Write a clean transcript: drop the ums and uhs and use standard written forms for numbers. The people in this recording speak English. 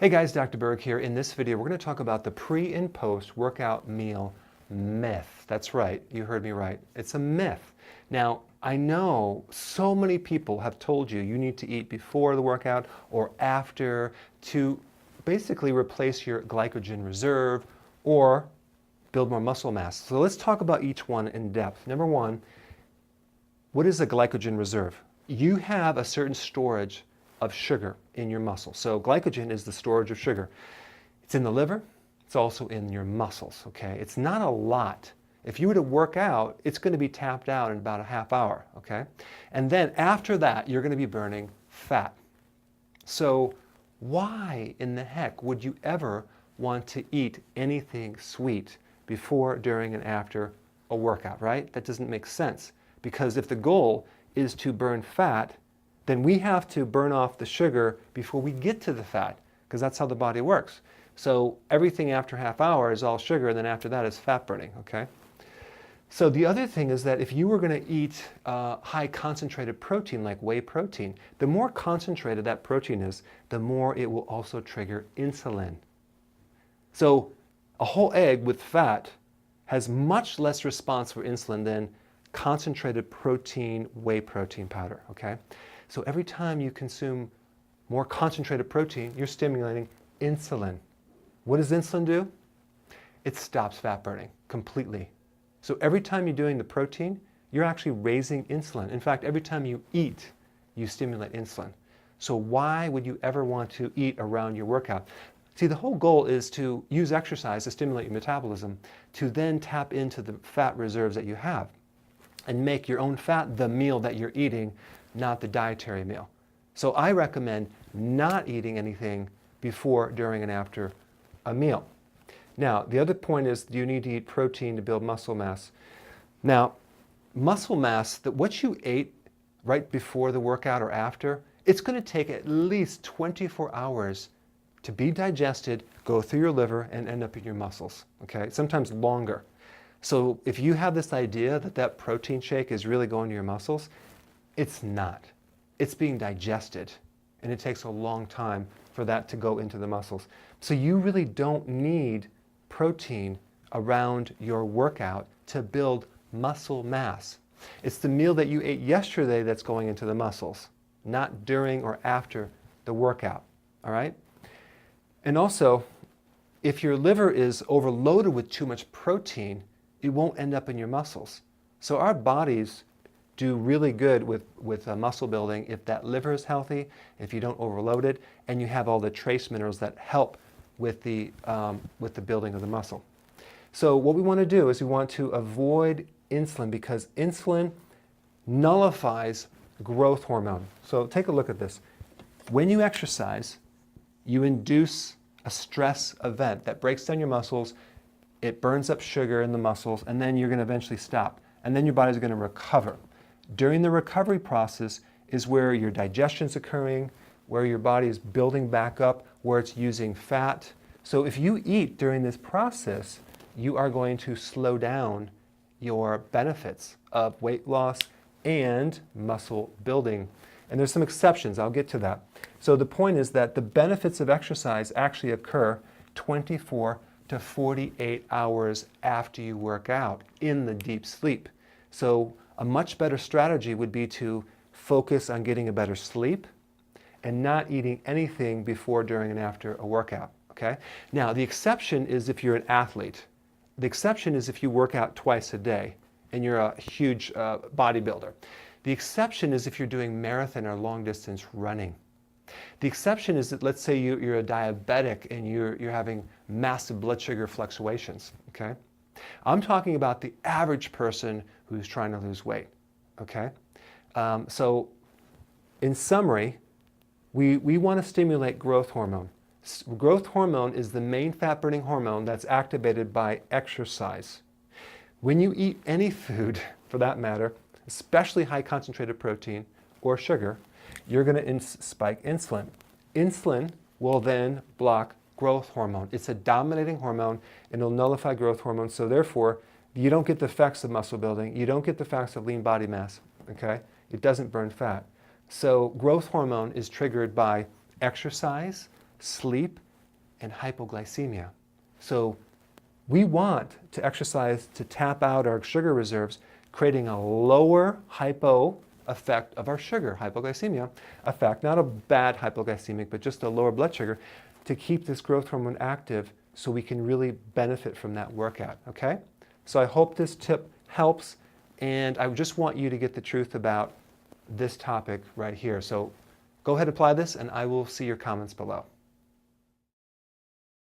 Hey guys, Dr. Berg here. In this video, we're going to talk about the pre and post workout meal myth. That's right, you heard me right. It's a myth. Now, I know so many people have told you you need to eat before the workout or after to basically replace your glycogen reserve or build more muscle mass. So let's talk about each one in depth. Number one, what is a glycogen reserve? You have a certain storage of sugar in your muscle. So glycogen is the storage of sugar. It's in the liver, it's also in your muscles, okay? It's not a lot. If you were to work out, it's going to be tapped out in about a half hour, okay? And then after that, you're going to be burning fat. So why in the heck would you ever want to eat anything sweet before, during, and after a workout, right? That doesn't make sense. Because if the goal is to burn fat, then we have to burn off the sugar before we get to the fat, because that's how the body works. So everything after half hour is all sugar, and then after that is fat burning, okay? So the other thing is that if you were going to eat high concentrated protein like whey protein, the more concentrated that protein is, the more it will also trigger insulin. So a whole egg with fat has much less response for insulin than concentrated protein whey protein powder, okay? So every time you consume more concentrated protein, you're stimulating insulin. What does insulin do? It stops fat burning completely. So every time you're doing the protein, you're actually raising insulin. In fact, every time you eat, you stimulate insulin. So why would you ever want to eat around your workout? See, the whole goal is to use exercise to stimulate your metabolism, to then tap into the fat reserves that you have and make your own fat the meal that you're eating, not the dietary meal. So I recommend not eating anything before, during, and after a meal. Now, the other point is you need to eat protein to build muscle mass. Now, muscle mass, what you ate right before the workout or after, it's going to take at least 24 hours to be digested, go through your liver, and end up in your muscles, okay? Sometimes longer. So if you have this idea that that protein shake is really going to your muscles, it's not. It's being digested, and it takes a long time for that to go into the muscles. So you really don't need protein around your workout to build muscle mass. It's the meal that you ate yesterday that's going into the muscles, not during or after the workout, all right? And also, if your liver is overloaded with too much protein, it won't end up in your muscles. So our bodies do really good with muscle building if that liver is healthy, if you don't overload it, and you have all the trace minerals that help with the building of the muscle. So what we want to do is we want to avoid insulin because insulin nullifies growth hormone. So take a look at this. When you exercise, you induce a stress event that breaks down your muscles, it burns up sugar in the muscles, and then you're going to eventually stop. And then your body's going to recover. During the recovery process is where your digestion's occurring, where your body is building back up, where it's using fat. So if you eat during this process, you are going to slow down your benefits of weight loss and muscle building. And there's some exceptions, I'll get to that. So the point is that the benefits of exercise actually occur 24 to 48 hours after you work out in the deep sleep. So a much better strategy would be to focus on getting a better sleep and not eating anything before, during, and after a workout, okay? Now, the exception is if you're an athlete. The exception is if you work out twice a day and you're a huge bodybuilder. The exception is if you're doing marathon or long distance running. The exception is that, let's say you're a diabetic and you're having massive blood sugar fluctuations, okay? I'm talking about the average person who's trying to lose weight, okay? So in summary, we want to stimulate growth hormone. Growth hormone is the main fat-burning hormone that's activated by exercise. When you eat any food, for that matter, especially high concentrated protein or sugar, you're going to spike insulin. Insulin will then block growth hormone. It's a dominating hormone and it'll nullify growth hormone. So therefore, you don't get the effects of muscle building. You don't get the effects of lean body mass, okay? It doesn't burn fat. So growth hormone is triggered by exercise, sleep, and hypoglycemia. So we want to exercise to tap out our sugar reserves, creating a lower hypo effect of our sugar, hypoglycemia effect, not a bad hypoglycemic, but just a lower blood sugar, to keep this growth hormone active so we can really benefit from that workout, okay? So I hope this tip helps, and I just want you to get the truth about this topic right here. So go ahead and apply this, and I will see your comments below.